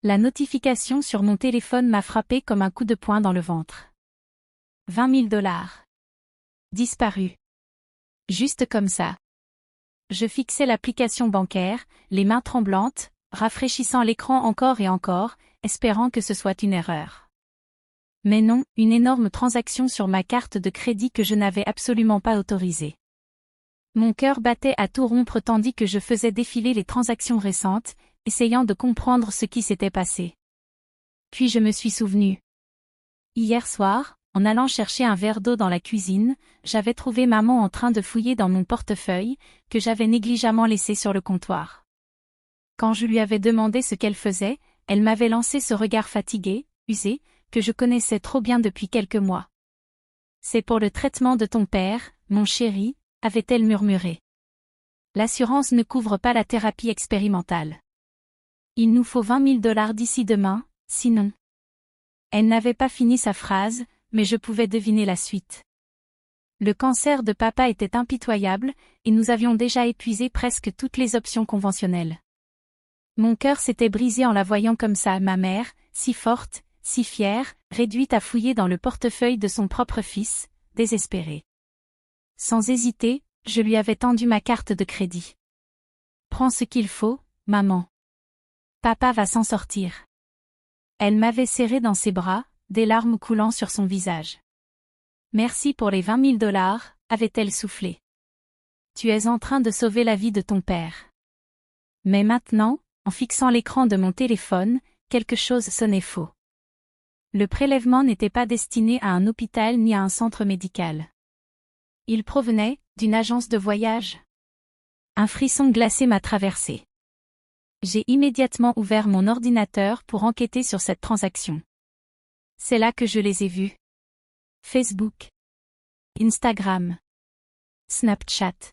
La notification sur mon téléphone m'a frappé comme un coup de poing dans le ventre. 20 000 $. Disparu. Juste comme ça. Je fixais l'application bancaire, les mains tremblantes, rafraîchissant l'écran encore et encore, espérant que ce soit une erreur. Mais non, une énorme transaction sur ma carte de crédit que je n'avais absolument pas autorisée. Mon cœur battait à tout rompre tandis que je faisais défiler les transactions récentes, essayant de comprendre ce qui s'était passé. Puis je me suis souvenu. Hier soir, en allant chercher un verre d'eau dans la cuisine, j'avais trouvé maman en train de fouiller dans mon portefeuille, que j'avais négligemment laissé sur le comptoir. Quand je lui avais demandé ce qu'elle faisait, elle m'avait lancé ce regard fatigué, usé, que je connaissais trop bien depuis quelques mois. « C'est pour le traitement de ton père, mon chéri », avait-elle murmuré. « L'assurance ne couvre pas la thérapie expérimentale. Il nous faut 20 000 $ d'ici demain, sinon. » Elle n'avait pas fini sa phrase, mais je pouvais deviner la suite. Le cancer de papa était impitoyable, et nous avions déjà épuisé presque toutes les options conventionnelles. Mon cœur s'était brisé en la voyant comme ça, ma mère, si forte, si fière, réduite à fouiller dans le portefeuille de son propre fils, désespérée. Sans hésiter, je lui avais tendu ma carte de crédit. « Prends ce qu'il faut, maman. Papa va s'en sortir. » Elle m'avait serré dans ses bras, des larmes coulant sur son visage. « Merci pour les 20 000 $, avait-elle soufflé. Tu es en train de sauver la vie de ton père. » Mais maintenant, en fixant l'écran de mon téléphone, quelque chose sonnait faux. Le prélèvement n'était pas destiné à un hôpital ni à un centre médical. Il provenait d'une agence de voyage. Un frisson glacé m'a traversé. J'ai immédiatement ouvert mon ordinateur pour enquêter sur cette transaction. C'est là que je les ai vus. Facebook, Instagram, Snapchat.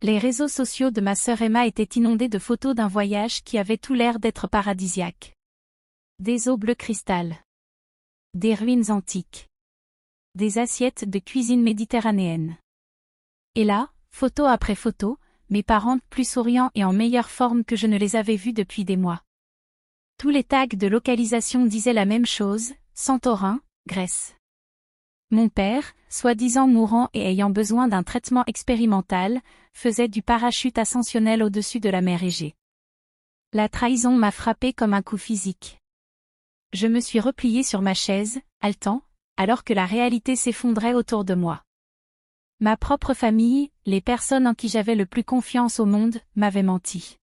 Les réseaux sociaux de ma sœur Emma étaient inondés de photos d'un voyage qui avait tout l'air d'être paradisiaque. Des eaux bleu cristal. Des ruines antiques. Des assiettes de cuisine méditerranéenne. Et là, photo après photo, mes parents plus souriants et en meilleure forme que je ne les avais vus depuis des mois. Tous les tags de localisation disaient la même chose, Santorin, Grèce. Mon père, soi-disant mourant et ayant besoin d'un traitement expérimental, faisait du parachute ascensionnel au-dessus de la mer Égée. La trahison m'a frappé comme un coup physique. Je me suis replié sur ma chaise, haletant, alors que la réalité s'effondrait autour de moi. Ma propre famille, les personnes en qui j'avais le plus confiance au monde, m'avaient menti.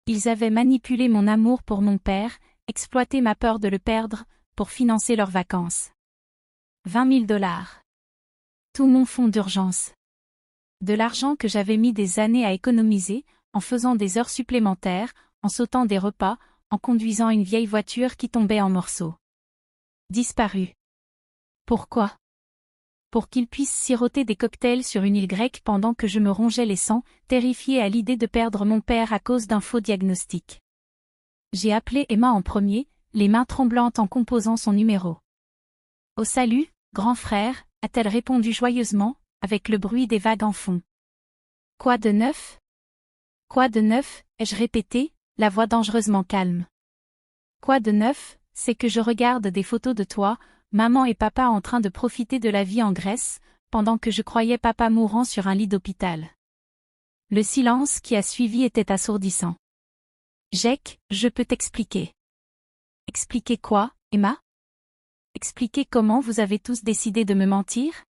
Ils avaient manipulé mon amour pour mon père, exploité ma peur de le perdre, pour financer leurs vacances. 20 000 $. Tout mon fonds d'urgence. De l'argent que j'avais mis des années à économiser, en faisant des heures supplémentaires, en sautant des repas, en conduisant une vieille voiture qui tombait en morceaux. Disparu. Pourquoi ? Pour qu'ils puissent siroter des cocktails sur une île grecque pendant que je me rongeais les sangs, terrifiée à l'idée de perdre mon père à cause d'un faux diagnostic. J'ai appelé Emma en premier, les mains tremblantes en composant son numéro. « Au salut, grand frère », a-t-elle répondu joyeusement, avec le bruit des vagues en fond. « Quoi de neuf ? Quoi de neuf ?» ai-je répété, la voix dangereusement calme. « Quoi de neuf, c'est que je regarde des photos de toi, maman et papa en train de profiter de la vie en Grèce, pendant que je croyais papa mourant sur un lit d'hôpital. » Le silence qui a suivi était assourdissant. « Jake, je peux t'expliquer. » « Expliquer quoi, Emma ? Expliquer comment vous avez tous décidé de me mentir ?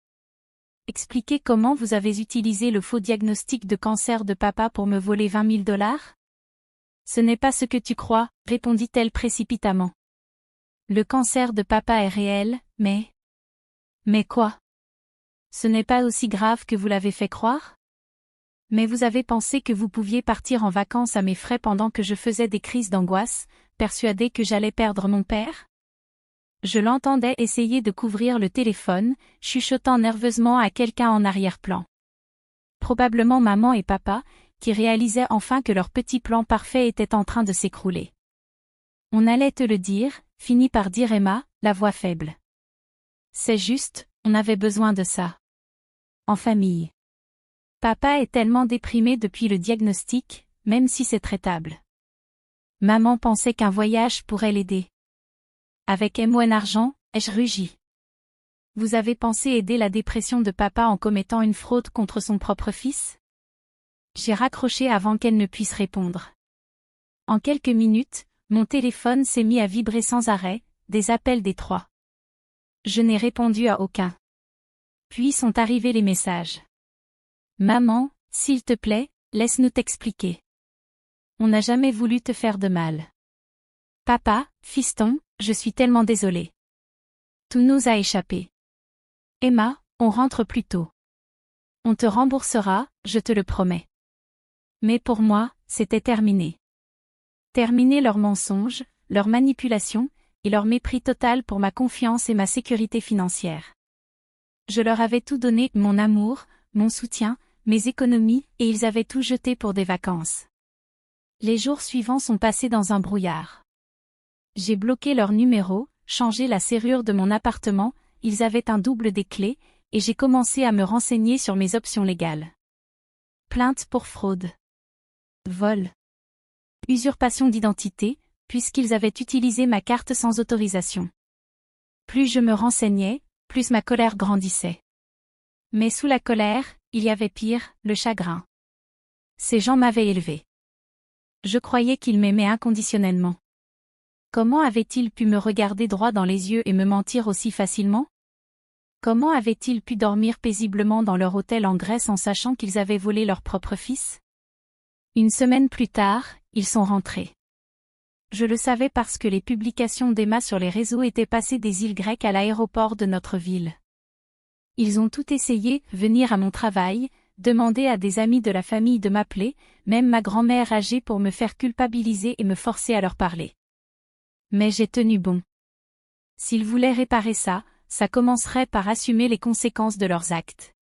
Expliquer comment vous avez utilisé le faux diagnostic de cancer de papa pour me voler 20 000 $? Ce n'est pas ce que tu crois, répondit-elle précipitamment. Le cancer de papa est réel, mais... Mais quoi ? Ce n'est pas aussi grave que vous l'avez fait croire ? Mais vous avez pensé que vous pouviez partir en vacances à mes frais pendant que je faisais des crises d'angoisse, persuadée que j'allais perdre mon père ? Je l'entendais essayer de couvrir le téléphone, chuchotant nerveusement à quelqu'un en arrière-plan. Probablement maman et papa, qui réalisaient enfin que leur petit plan parfait était en train de s'écrouler. On allait te le dire, finit par dire Emma, la voix faible. C'est juste, on avait besoin de ça. En famille. Papa est tellement déprimé depuis le diagnostic, même si c'est traitable. Maman pensait qu'un voyage pourrait l'aider. Avec M1 argent, ai-je rugi. Vous avez pensé aider la dépression de papa en commettant une fraude contre son propre fils? J'ai raccroché avant qu'elle ne puisse répondre. En quelques minutes, mon téléphone s'est mis à vibrer sans arrêt, des appels des trois. Je n'ai répondu à aucun. Puis sont arrivés les messages. Maman, s'il te plaît, laisse-nous t'expliquer. On n'a jamais voulu te faire de mal. Papa, fiston, je suis tellement désolée. Tout nous a échappé. Emma, on rentre plus tôt. On te remboursera, je te le promets. Mais pour moi, c'était terminé. Terminé leurs mensonges, leurs manipulations, et leur mépris total pour ma confiance et ma sécurité financière. Je leur avais tout donné, mon amour, mon soutien, mes économies, et ils avaient tout jeté pour des vacances. Les jours suivants sont passés dans un brouillard. J'ai bloqué leur numéro, changé la serrure de mon appartement, ils avaient un double des clés, et j'ai commencé à me renseigner sur mes options légales. Plainte pour fraude. Vol. Usurpation d'identité, puisqu'ils avaient utilisé ma carte sans autorisation. Plus je me renseignais, plus ma colère grandissait. Mais sous la colère, il y avait pire, le chagrin. Ces gens m'avaient élevé. Je croyais qu'ils m'aimaient inconditionnellement. Comment avaient-ils pu me regarder droit dans les yeux et me mentir aussi facilement? Comment avaient-ils pu dormir paisiblement dans leur hôtel en Grèce en sachant qu'ils avaient volé leur propre fils? Une semaine plus tard, ils sont rentrés. Je le savais parce que les publications d'Emma sur les réseaux étaient passées des îles grecques à l'aéroport de notre ville. Ils ont tout essayé, venir à mon travail, demander à des amis de la famille de m'appeler, même ma grand-mère âgée pour me faire culpabiliser et me forcer à leur parler. Mais j'ai tenu bon. S'ils voulaient réparer ça, ça commencerait par assumer les conséquences de leurs actes.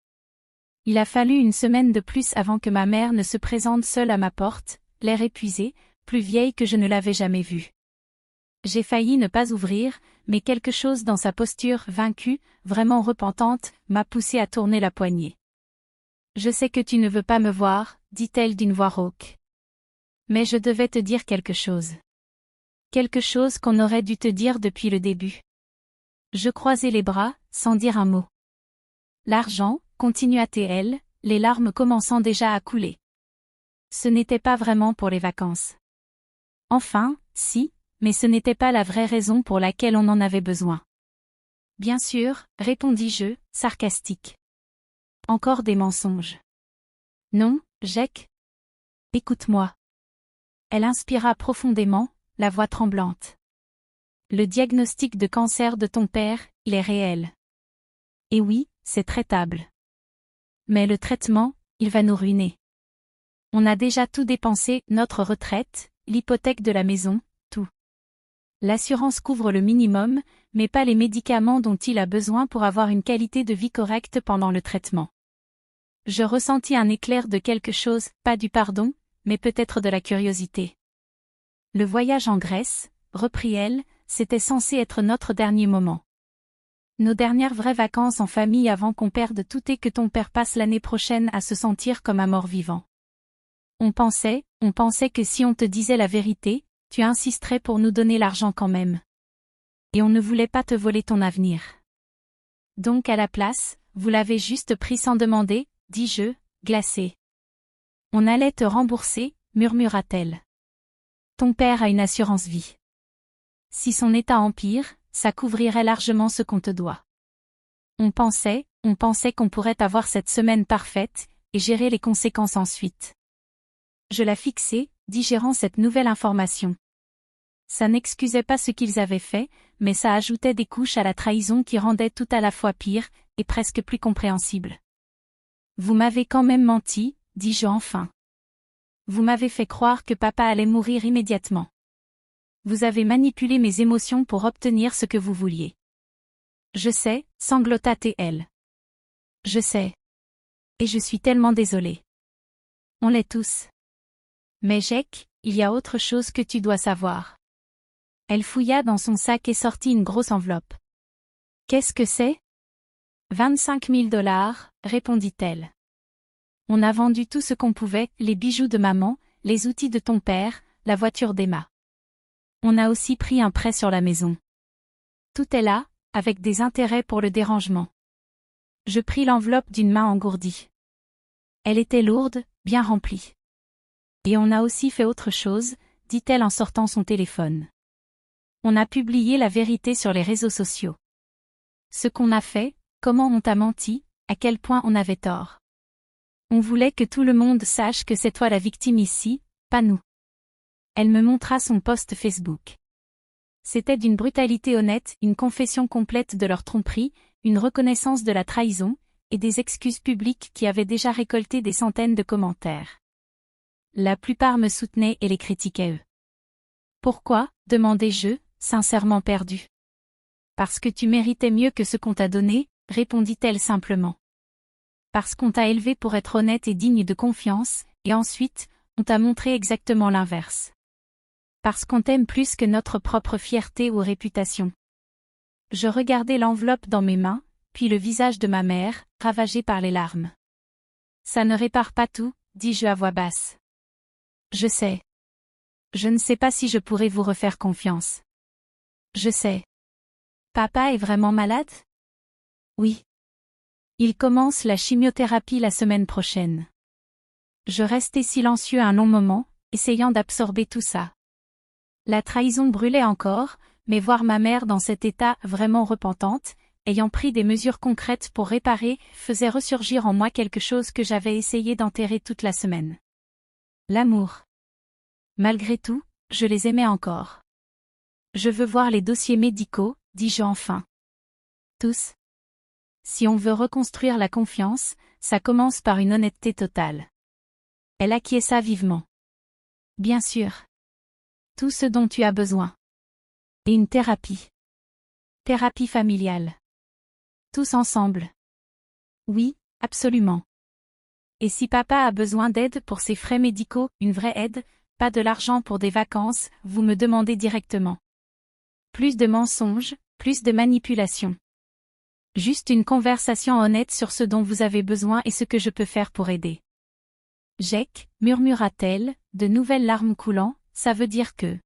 Il a fallu une semaine de plus avant que ma mère ne se présente seule à ma porte, l'air épuisé, plus vieille que je ne l'avais jamais vue. J'ai failli ne pas ouvrir, mais quelque chose dans sa posture vaincue, vraiment repentante, m'a poussé à tourner la poignée. « Je sais que tu ne veux pas me voir, dit-elle d'une voix rauque. Mais je devais te dire quelque chose. Quelque chose qu'on aurait dû te dire depuis le début. » Je croisai les bras, sans dire un mot. L'argent, continua-t-elle, les larmes commençant déjà à couler. Ce n'était pas vraiment pour les vacances. Enfin, si, mais ce n'était pas la vraie raison pour laquelle on en avait besoin. Bien sûr, répondis-je, sarcastique. Encore des mensonges. Non, Jack. Écoute-moi. Elle inspira profondément, la voix tremblante. Le diagnostic de cancer de ton père, il est réel. Et oui, c'est traitable. Mais le traitement, il va nous ruiner. On a déjà tout dépensé, notre retraite, l'hypothèque de la maison, tout. L'assurance couvre le minimum, mais pas les médicaments dont il a besoin pour avoir une qualité de vie correcte pendant le traitement. Je ressentis un éclair de quelque chose, pas du pardon, mais peut-être de la curiosité. Le voyage en Grèce, reprit-elle, c'était censé être notre dernier moment. Nos dernières vraies vacances en famille avant qu'on perde tout et que ton père passe l'année prochaine à se sentir comme un mort-vivant. On pensait que si on te disait la vérité, tu insisterais pour nous donner l'argent quand même. Et on ne voulait pas te voler ton avenir. Donc à la place, vous l'avez juste pris sans demander, dis-je, glacé. On allait te rembourser, murmura-t-elle. Ton père a une assurance vie. Si son état empire, ça couvrirait largement ce qu'on te doit. On pensait qu'on pourrait avoir cette semaine parfaite, et gérer les conséquences ensuite. Je la fixai, digérant cette nouvelle information. Ça n'excusait pas ce qu'ils avaient fait, mais ça ajoutait des couches à la trahison qui rendait tout à la fois pire, et presque plus compréhensible. Vous m'avez quand même menti, dis-je enfin. Vous m'avez fait croire que papa allait mourir immédiatement. Vous avez manipulé mes émotions pour obtenir ce que vous vouliez. Je sais, sanglota-t-elle. Je sais. Et je suis tellement désolée. On l'est tous. Mais Jack, il y a autre chose que tu dois savoir. Elle fouilla dans son sac et sortit une grosse enveloppe. Qu'est-ce que c'est? 25 000 $, répondit-elle. On a vendu tout ce qu'on pouvait, les bijoux de maman, les outils de ton père, la voiture d'Emma. On a aussi pris un prêt sur la maison. Tout est là, avec des intérêts pour le dérangement. Je pris l'enveloppe d'une main engourdie. Elle était lourde, bien remplie. Et on a aussi fait autre chose, dit-elle en sortant son téléphone. On a publié la vérité sur les réseaux sociaux. Ce qu'on a fait, comment on t'a menti, à quel point on avait tort. On voulait que tout le monde sache que c'est toi la victime ici, pas nous. Elle me montra son post Facebook. C'était d'une brutalité honnête, une confession complète de leur tromperie, une reconnaissance de la trahison, et des excuses publiques qui avaient déjà récolté des centaines de commentaires. La plupart me soutenaient et les critiquaient eux. Pourquoi, demandai-je, sincèrement perdu. Parce que tu méritais mieux que ce qu'on t'a donné, répondit-elle simplement. Parce qu'on t'a élevé pour être honnête et digne de confiance, et ensuite, on t'a montré exactement l'inverse. Parce qu'on t'aime plus que notre propre fierté ou réputation. Je regardai l'enveloppe dans mes mains, puis le visage de ma mère, ravagé par les larmes. Ça ne répare pas tout, dis-je à voix basse. Je sais. Je ne sais pas si je pourrai vous refaire confiance. Je sais. Papa est vraiment malade? Oui. Il commence la chimiothérapie la semaine prochaine. Je restai silencieux un long moment, essayant d'absorber tout ça. La trahison brûlait encore, mais voir ma mère dans cet état vraiment repentante, ayant pris des mesures concrètes pour réparer, faisait ressurgir en moi quelque chose que j'avais essayé d'enterrer toute la semaine. L'amour. Malgré tout, je les aimais encore. Je veux voir les dossiers médicaux, dis-je enfin. Tous. Si on veut reconstruire la confiance, ça commence par une honnêteté totale. Elle acquiesça vivement. Bien sûr. Tout ce dont tu as besoin. Et une thérapie. Thérapie familiale. Tous ensemble. Oui, absolument. Et si papa a besoin d'aide pour ses frais médicaux, une vraie aide, pas de l'argent pour des vacances, vous me demandez directement. Plus de mensonges, plus de manipulations. Juste une conversation honnête sur ce dont vous avez besoin et ce que je peux faire pour aider. Jake, murmura-t-elle, de nouvelles larmes coulant, ça veut dire que...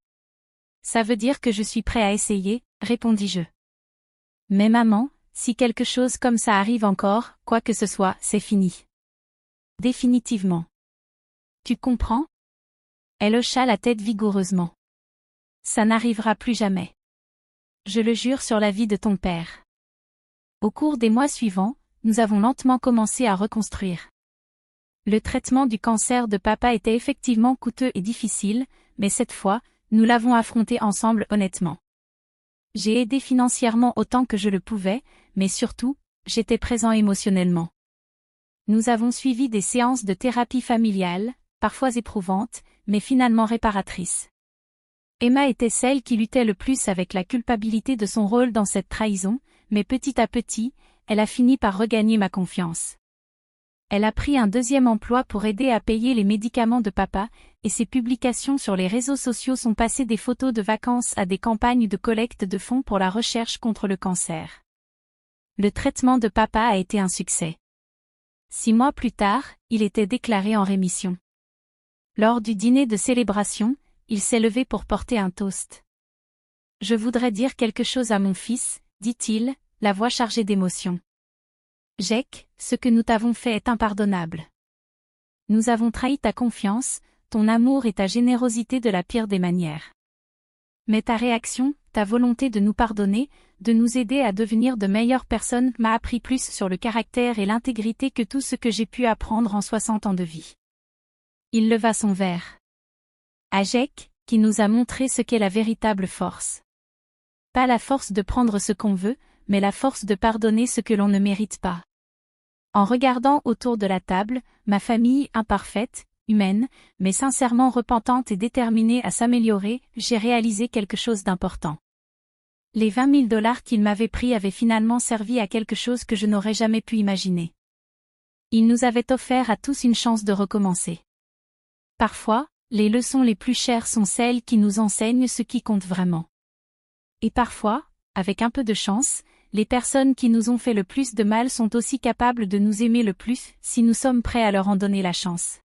Ça veut dire que je suis prêt à essayer, répondis-je. Mais maman, si quelque chose comme ça arrive encore, quoi que ce soit, c'est fini. Définitivement. Tu comprends? Elle hocha la tête vigoureusement. Ça n'arrivera plus jamais. Je le jure sur la vie de ton père. Au cours des mois suivants, nous avons lentement commencé à reconstruire. Le traitement du cancer de papa était effectivement coûteux et difficile, mais cette fois, nous l'avons affronté ensemble honnêtement. J'ai aidé financièrement autant que je le pouvais, mais surtout, j'étais présent émotionnellement. Nous avons suivi des séances de thérapie familiale, parfois éprouvantes, mais finalement réparatrices. Emma était celle qui luttait le plus avec la culpabilité de son rôle dans cette trahison, mais petit à petit, elle a fini par regagner ma confiance. Elle a pris un deuxième emploi pour aider à payer les médicaments de papa, et ses publications sur les réseaux sociaux sont passées des photos de vacances à des campagnes de collecte de fonds pour la recherche contre le cancer. Le traitement de papa a été un succès. 6 mois plus tard, il était déclaré en rémission. Lors du dîner de célébration, il s'est levé pour porter un toast. « Je voudrais dire quelque chose à mon fils, » dit-il, la voix chargée d'émotion. « Jake, ce que nous t'avons fait est impardonnable. Nous avons trahi ta confiance, ton amour et ta générosité de la pire des manières. Mais ta réaction, ta volonté de nous pardonner, de nous aider à devenir de meilleures personnes m'a appris plus sur le caractère et l'intégrité que tout ce que j'ai pu apprendre en 60 ans de vie. » Il leva son verre. À Jake, qui nous a montré ce qu'est la véritable force. Pas la force de prendre ce qu'on veut, mais la force de pardonner ce que l'on ne mérite pas. En regardant autour de la table, ma famille imparfaite, humaine, mais sincèrement repentante et déterminée à s'améliorer, j'ai réalisé quelque chose d'important. Les 20 000 $ qu'il m'avait pris avaient finalement servi à quelque chose que je n'aurais jamais pu imaginer. Il nous avait offert à tous une chance de recommencer. Parfois, les leçons les plus chères sont celles qui nous enseignent ce qui compte vraiment. Et parfois, avec un peu de chance, les personnes qui nous ont fait le plus de mal sont aussi capables de nous aimer le plus, si nous sommes prêts à leur en donner la chance.